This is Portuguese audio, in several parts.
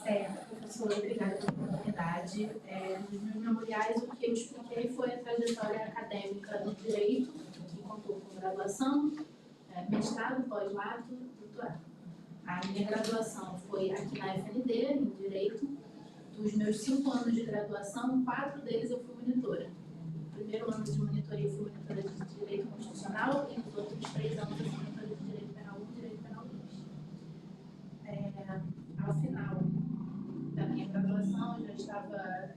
Professora, obrigada pela oportunidade. Nos meus memoriais, o que eu expliquei foi a trajetória acadêmica do direito, que contou com graduação, mestrado, pós-lato, doutorado. A minha graduação foi aqui na FND, em Direito. Dos meus 5 anos de graduação, 4 deles eu fui monitora. No primeiro ano de monitoria, eu fui monitora de Direito Constitucional, e nos outros 3 anos, eu fui monitora de Direito Penal 1 e Direito Penal 2. Ao final da minha graduação, eu já estava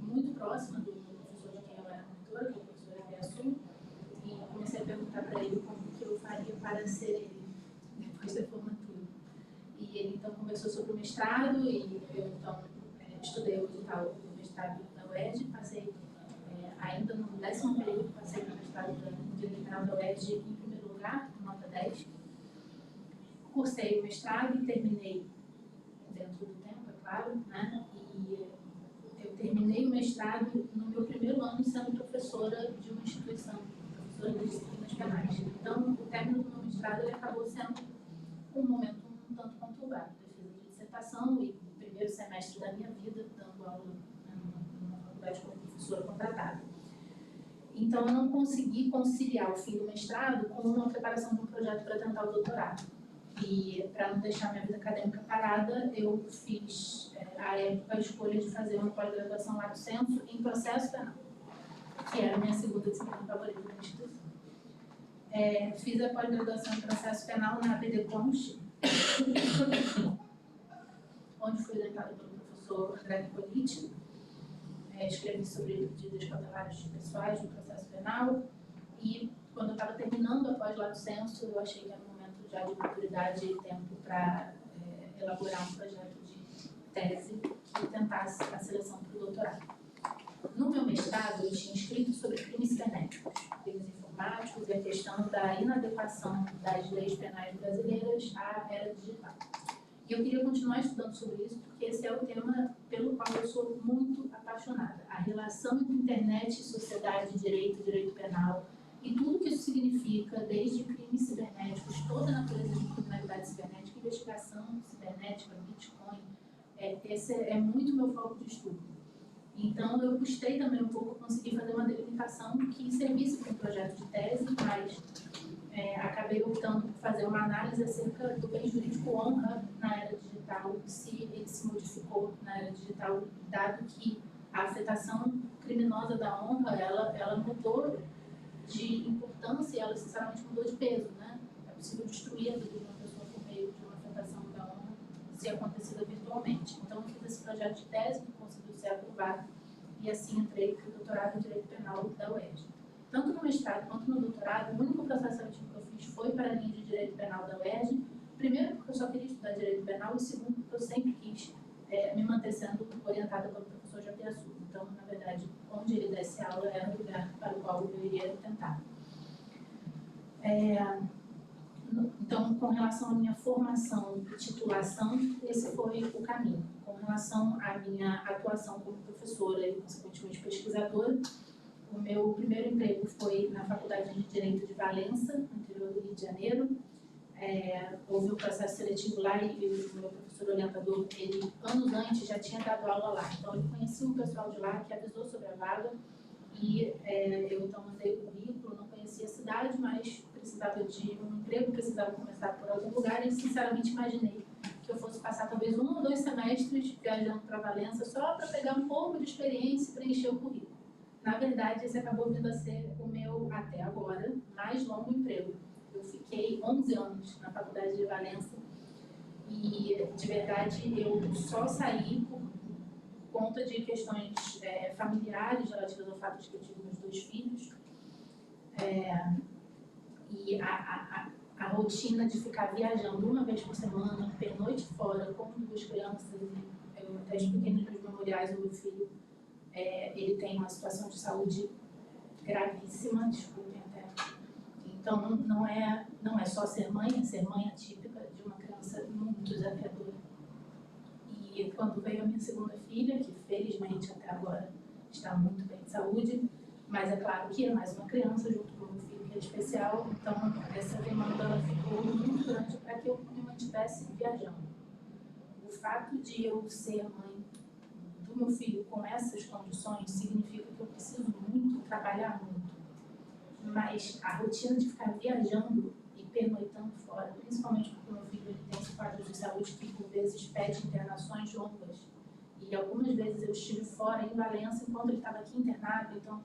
muito próxima do professor de quem eu era monitora, que é o professor Epiaçu, e comecei a perguntar para ele como que eu faria para ser ele depois da formatura. E ele então conversou sobre o mestrado, e eu então estudei o edital do mestrado da UERJ, passei ainda no 10º período, passei no mestrado de Direito Penal da UERJ em primeiro lugar, nota 10. Cursei o mestrado e terminei dentro do tempo, é claro, né? E eu terminei o mestrado no meu primeiro ano sendo professora de uma instituição, professora de disciplinas penais. Então, o término do meu mestrado ele acabou sendo um momento um tanto conturbado, defesa de dissertação e o primeiro semestre da minha vida dando aula numa faculdade como professora contratada. Então, eu não consegui conciliar o fim do mestrado com uma preparação de um projeto para tentar o doutorado. E, para não deixar minha vida acadêmica parada, eu fiz, à época, a escolha de fazer uma pós-graduação lato sensu em processo penal, que era a minha segunda disciplina favorita da instituição. Fiz a pós-graduação em processo penal na ABD Const, onde fui orientada pelo professor André Nicoliti. Escrevi sobre medidas cautelares pessoais no processo penal, e quando eu estava terminando a pós-lato sensu, eu achei que era um momento já de maturidade e tempo para elaborar um projeto de tese que tentasse a seleção para o doutorado. No meu mestrado, eu tinha escrito sobre crimes cibernéticos, crimes informáticos e a questão da inadequação das leis penais brasileiras à era digital. E eu queria continuar estudando sobre isso, porque esse é o tema pelo qual eu sou muito apaixonada. A relação entre internet, sociedade, direito penal, e tudo que isso significa, desde crimes cibernéticos, toda a natureza de criminalidade cibernética, investigação cibernética, Bitcoin, esse é muito meu foco de estudo. Então, eu custei também um pouco conseguir fazer uma delimitação que servisse para um projeto de tese, mas acabei optando por fazer uma análise acerca do bem jurídico honra na era digital, se ele se modificou na era digital, dado que a afetação criminosa da honra, ela mudou de importância e ela, sinceramente, mudou de peso, né? É possível destruir a vida de uma pessoa por meio de uma afetação da honra se acontecida virtualmente. Então, eu fiz esse projeto de tese que conseguiu ser aprovado e assim entrei para o doutorado em Direito Penal da UERJ. Tanto no mestrado quanto no doutorado, o único processo seletivo que eu fiz foi para a linha de Direito Penal da UERJ, primeiro porque eu só queria estudar Direito Penal e segundo porque eu sempre quis me manter sendo orientada pelo professor Japiaçu. Então, na verdade, onde ele desse aula era o lugar para o qual eu iria tentar. Então, com relação à minha formação e titulação, esse foi o caminho. Com relação à minha atuação como professora e, consequentemente, pesquisadora, o meu primeiro emprego foi na Faculdade de Direito de Valença, no interior do Rio de Janeiro. Houve um processo seletivo lá e o meu professor orientador, ele, anos antes, já tinha dado aula lá. Então, ele conhecia um pessoal de lá que avisou sobre a vaga e eu, então, mandei o currículo, não conhecia a cidade, mas precisava de um emprego, precisava começar por algum lugar e, sinceramente, imaginei que eu fosse passar talvez 1 ou 2 semestres viajando para Valença só para pegar um pouco de experiência e preencher o currículo. Na verdade, esse acabou vindo a ser o meu, até agora, mais longo emprego. Eu fiquei 11 anos na Faculdade de Valença e, de verdade, eu só saí por conta de questões familiares relativas ao fato de que eu tive meus 2 filhos. E a rotina de ficar viajando uma vez por semana, pernoite fora, com 2 crianças, eu até expliquei nos meus memoriais, o meu filho, ele tem uma situação de saúde gravíssima, desculpem até. Então, não é só ser mãe, é ser mãe atípica de uma criança muito desafiadora. E quando veio a minha segunda filha, que felizmente até agora está muito bem de saúde, mas é claro que é mais uma criança junto com o meu filho, que é especial, então essa demanda ela ficou muito grande para que eu me mantivesse viajando. O fato de eu ser mãe do meu filho com essas condições significa que eu preciso muito trabalhar muito. Mas a rotina de ficar viajando e pernoitando fora, principalmente porque o meu filho ele tem esse quadro de saúde que por vezes pede internações longas. E algumas vezes eu estive fora em Valença enquanto ele estava aqui internado. Então,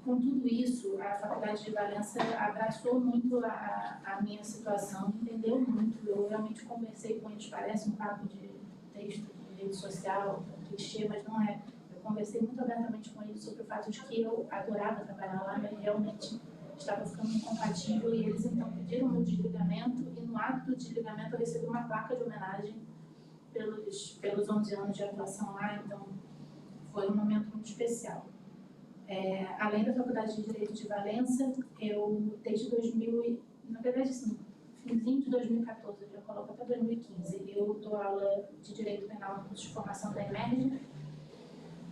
com tudo isso, a Faculdade de Valença abraçou muito a minha situação, entendeu muito. Eu realmente conversei com eles, parece um papo de texto de rede social, clichê, mas não é. Eu conversei muito abertamente com eles sobre o fato de que eu adorava trabalhar lá, mas realmente estava ficando incompatível, e eles então pediram meu desligamento, e no ato do desligamento eu recebi uma placa de homenagem pelos 11 anos de atuação lá, então foi um momento muito especial. Além da Faculdade de Direito de Valença, eu, desde 2000, na verdade, sim, finzinho de 2014, eu já coloco até 2015, eu dou aula de Direito Penal no curso de formação da EMERG,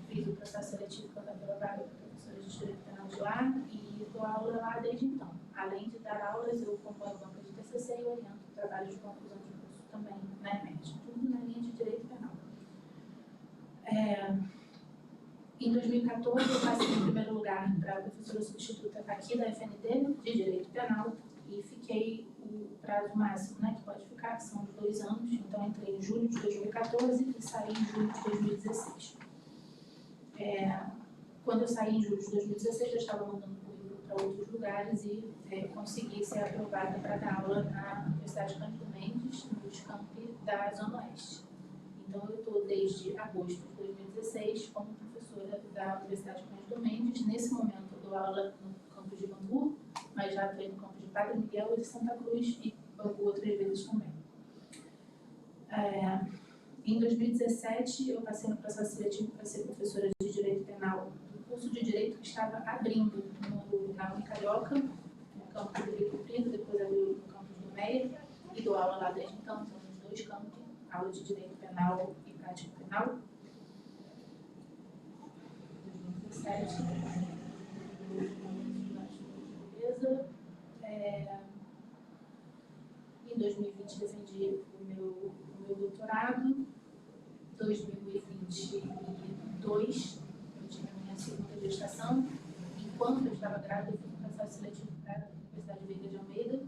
fiz o processo seletivo quando eu vaga para professores de Direito Penal de lá, e dou aula lá desde então. Além de dar aulas, eu compõe banca de TCC e oriento o trabalho de conclusão de curso também na EMERG, tudo na linha de Direito Penal. Em 2014, eu passei em primeiro lugar para a professora substituta aqui da FND, de Direito Penal, e fiquei o prazo máximo, né, que pode ficar, que são de 2 anos. Então, entrei em julho de 2014 e saí em julho de 2016. Quando eu saí em julho de 2016, eu estava mandando currículo para outros lugares e consegui ser aprovada para dar aula na Universidade Cândido Mendes, nos campi da Zona Oeste. Então, eu estou desde agosto de 2016 como professora da Universidade Cândido Mendes. Nesse momento, eu dou aula no campus de Bangu, mas já estou no campus de Padre Miguel e de Santa Cruz, e Bangu outras vezes também. Em 2017, eu passei no processo seletivo para ser professora de Direito Penal do curso de Direito que estava abrindo na Unicarioca, no campus do Rio Comprido, depois abriu no campus do Meia, e dou aula lá desde então, nos 2 campos, aula de Direito Penal e Prática Penal. 2017, beleza. Em 2020 defendi o meu doutorado. 2022 eu tive a minha segunda gestação. Enquanto eu estava grávida, eu fiz um processo seletivo para a Universidade Veiga de Almeida,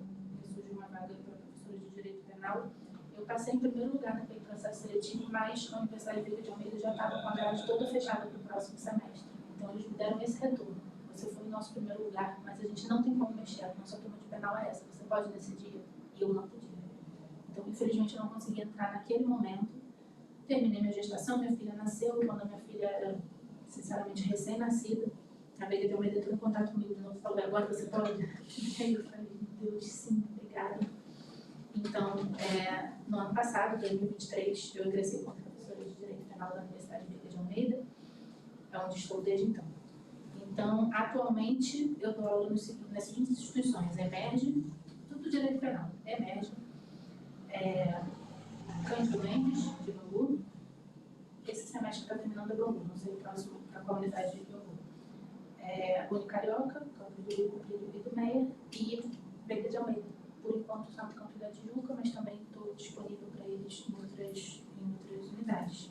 que surgiu uma vaga para professora de Direito Penal. Eu passei em primeiro lugar naquele processo seletivo, mas a Universidade Veiga de Almeida já estava com a grade toda fechada para o próximo semestre. Então, eles me deram esse retorno. Você foi o nosso primeiro lugar, mas a gente não tem como mexer. A nossa turma de penal é essa. Você pode decidir. E eu não podia. Então, infelizmente, eu não consegui entrar naquele momento. Terminei minha gestação, minha filha nasceu. Quando a minha filha era, sinceramente, recém-nascida, a Veiga de Almeida entrou em contato comigo de novo e falou: agora você pode? E aí eu falei: Deus, sim, obrigada. Então, no ano passado, 2023, eu ingressei como professora de Direito Penal da Universidade Veiga de Almeida, onde estou desde então. Então, atualmente, eu dou aula nas seguintes instituições: EMERG, tudo Direito Penal, EMERG, Cândido Mendes, de Bangu. Esse semestre está terminando a Bangu, não sei o próximo para a comunidade de Bangu. Unicarioca, campus do Rio Comprido e do Meia, e Veiga de Almeida. Por enquanto, está no campus da Tijuca, mas também estou disponível para eles em outras unidades.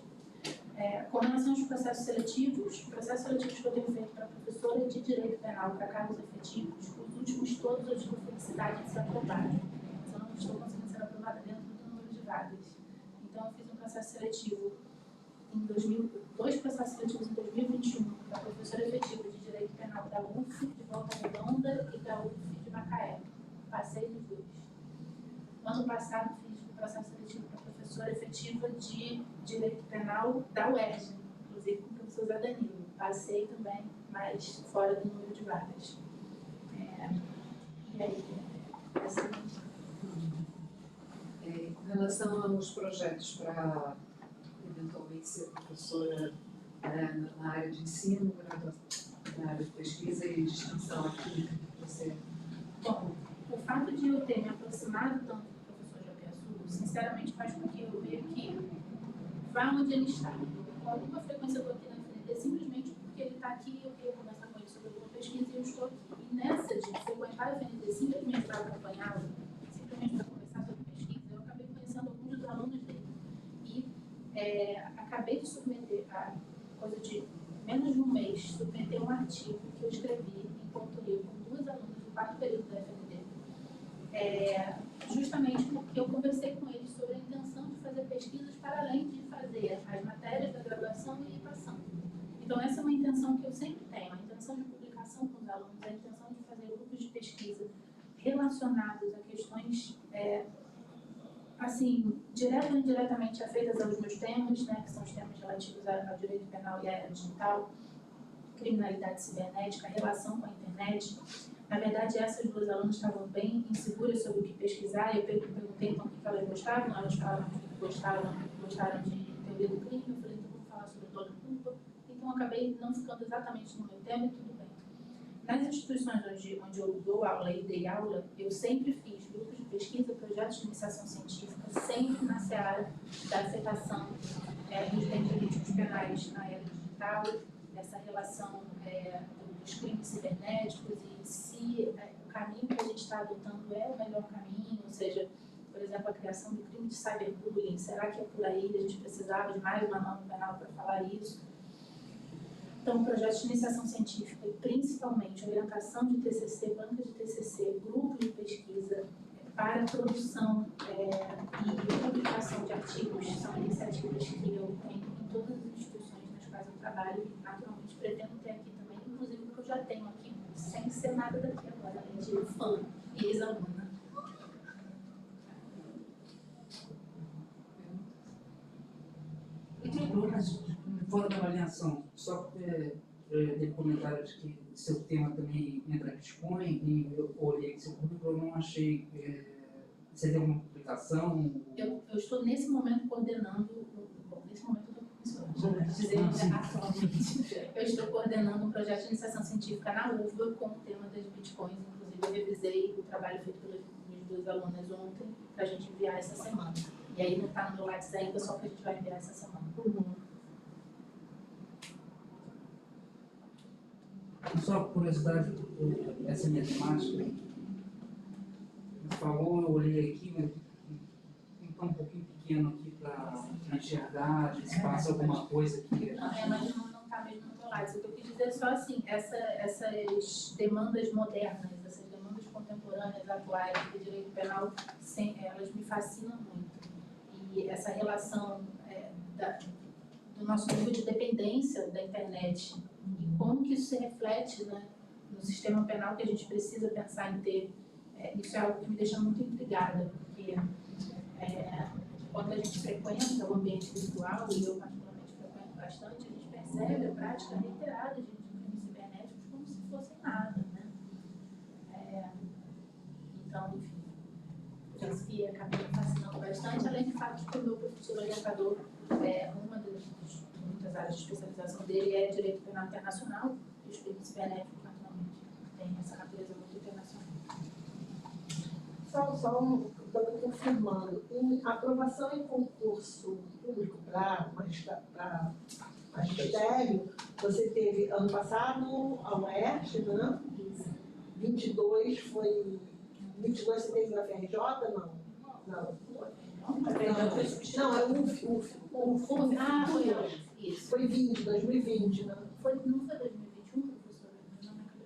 Com relação aos processos seletivos, os processos seletivos que eu tenho feito para professora de Direito Penal para cargos efetivos, os últimos todos eu tive felicidade de ser aprovada. Mas eu não estou conseguindo ser aprovada dentro do número de vagas. Então, eu fiz um processo seletivo dois processos seletivos em 2021 para professora efetiva de Direito Penal da UF de Volta Redonda e da UF de Macaé. Passei nos 2. No ano passado, fiz um processo seletivo para professora efetiva de Direito Penal da UERJ, inclusive com o professor Zé Danilo. Passei também, mas fora do número de vagas. E aí, com relação aos projetos para eventualmente ser professora na área de ensino, na área de pesquisa e de extensão aqui, você... Bom, o fato de eu ter me aproximado tanto do professor Japiaçu, sinceramente, faz com que eu veja que vá onde ele está. Com alguma frequência eu estou aqui na FND, simplesmente porque ele está aqui e eu queria conversar com ele sobre alguma pesquisa e eu estou aqui. E nessa de frequentar a FND simplesmente para acompanhá-lo, simplesmente para conversar sobre pesquisa, eu acabei conhecendo alguns dos alunos dele. acabei de submeter, a coisa de menos de um mês, submeter um artigo que eu escrevi em consultoria com 2 alunos do 4º período da FND, justamente porque eu conversei com eles sobre a intenção de fazer pesquisas para além de fazer as matérias da graduação e ir passando. Então, essa é uma intenção que eu sempre tenho, a intenção de publicação com os alunos, a intenção de fazer grupos de pesquisa relacionados a questões, assim, direta ou indiretamente afeitas aos meus temas, né, que são os temas relativos ao direito penal e à era digital, criminalidade cibernética, a relação com a internet. Na verdade, essas 2 alunas estavam bem inseguras sobre o que pesquisar, eu perguntei então o que elas gostavam, elas falaram que gostaram de teoria do crime, eu falei, então vamos falar sobre dolo e culpa, então eu acabei não ficando exatamente no meu tema e tudo bem. Nas instituições onde eu dou aula e dei aula, eu sempre fiz grupos de pesquisa, projetos de iniciação científica, sempre na seara da afetação dos bens jurídicos penais na era digital, dessa relação dos crimes cibernéticos e se o caminho que a gente está adotando é o melhor caminho, ou seja, por exemplo, a criação do crime de cyberbullying, será que é por aí a gente precisava de mais uma norma penal para falar isso? Então, projetos de iniciação científica e principalmente orientação de TCC, banca de TCC, grupo de pesquisa para produção e publicação de artigos são iniciativas que eu tenho em todas as instituições nas quais eu trabalho e naturalmente pretendo ter aqui também, inclusive porque eu já tenho aqui, sem ser nada daqui agora, além de fã e ex-aluna. Fora da avaliação, só ter comentário de que seu tema também entra Bitcoin e eu olhei seu currículo, eu não achei. Você deu uma publicação? Eu estou nesse momento coordenando, nesse momento eu estou professora, atualmente, eu estou coordenando um projeto de iniciação científica na UFBA com o tema das Bitcoins, inclusive eu revisei o trabalho feito pelas minhas 2 alunas ontem para a gente enviar essa semana. E aí não está no meu WhatsApp ainda, só que a gente vai enviar essa semana. Só curiosidade, essa minha temática, você falou, eu olhei aqui, mas está um pouquinho pequeno aqui para enxergar, se passa alguma coisa que... Não, mas não está mesmo no meu lado. O que eu quis dizer é só assim, essas demandas modernas, essas demandas contemporâneas, atuais do direito penal, elas me fascinam muito. E essa relação do nosso nível de dependência da internet e como que isso se reflete, né, no sistema penal que a gente precisa pensar em ter, isso é algo que me deixa muito intrigada, porque quando a gente frequenta o ambiente virtual, e eu particularmente frequento bastante, a gente percebe a prática reiterada de crimes cibernéticos como se fossem nada, né? Então, enfim, penso que acabei me fascinando bastante, além do fato de que o meu professor orientador, uma das muitas áreas de especialização dele é Direito Penal Internacional, e os crimes cibernéticos, naturalmente, tem essa natureza muito internacional. Só confirmando, em aprovação em concurso público para magistério, você teve ano passado a UERJ, né? 22 foi... 22 você teve na FRJ? Não. Não, é o UF. Ah, foi isso. Foi 2020, né? Não foi 2021, professora?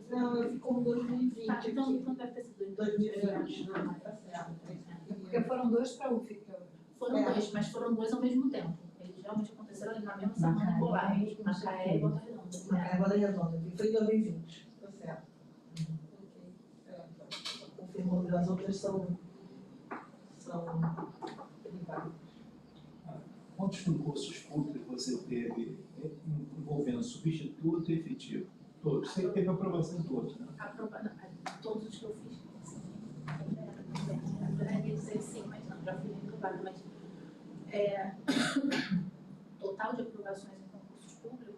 Não, eu fico como 2020 aqui. Então deve ter sido 2020, não, tá certo. Porque foram 2 para a UF. Foram 2, mas foram 2 ao mesmo tempo. Eles realmente aconteceram ali na mesma semana colados. Macaé e Volta Redonda. Macaé e Volta Redonda. Foi em 2020, tá certo. Confirmando, as outras são privadas. Quantos concursos públicos você teve envolvendo substituto e efetivo? Todos. Você teve aprovação em todos, né? Todos os que eu fiz, sim. Eu ia dizer sim, mas não, já fui reprovada. Mas total de aprovações em concursos públicos,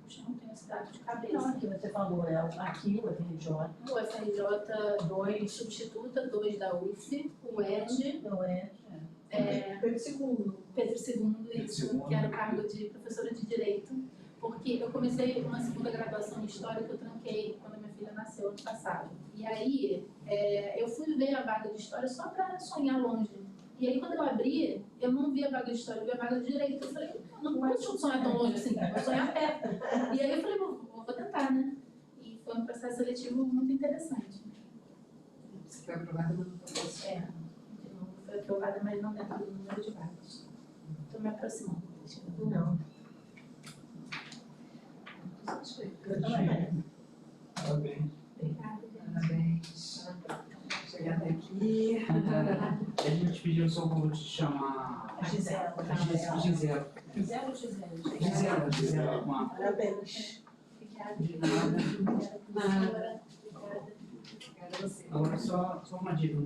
puxa, não tenho esse dado de cabeça. Não, aqui você falou, aqui o FRJ. O FRJ 2, substituta, 2 da UF, o ED, Pedro II. Pedro II, isso, que era o cargo de professora de Direito, porque eu comecei uma segunda graduação em História que eu tranquei quando minha filha nasceu ano passado. E aí, eu fui ver a vaga de História só para sonhar longe. E E aí, quando eu abri, eu não vi a vaga de história, eu vi a vaga de direito. Eu falei, não posso sonhar tão longe assim, vou sonhar perto. E aí eu falei, vou tentar, né? E foi um processo seletivo muito interessante. Você foi aprovada, mas não foi possível. De novo, foi aprovada, mas não dentro do número de vagas. Estou me aproximando. Não. Eu também. Parabéns. Obrigada. Parabéns. Chegar até aqui. A gente pediu só para te chamar Gisela. Gisela. Gisela ou Gisele? Gisela, uma. Parabéns. Obrigada. De nada. Obrigada, professora. Obrigada. Obrigada a você. Agora só uma dica.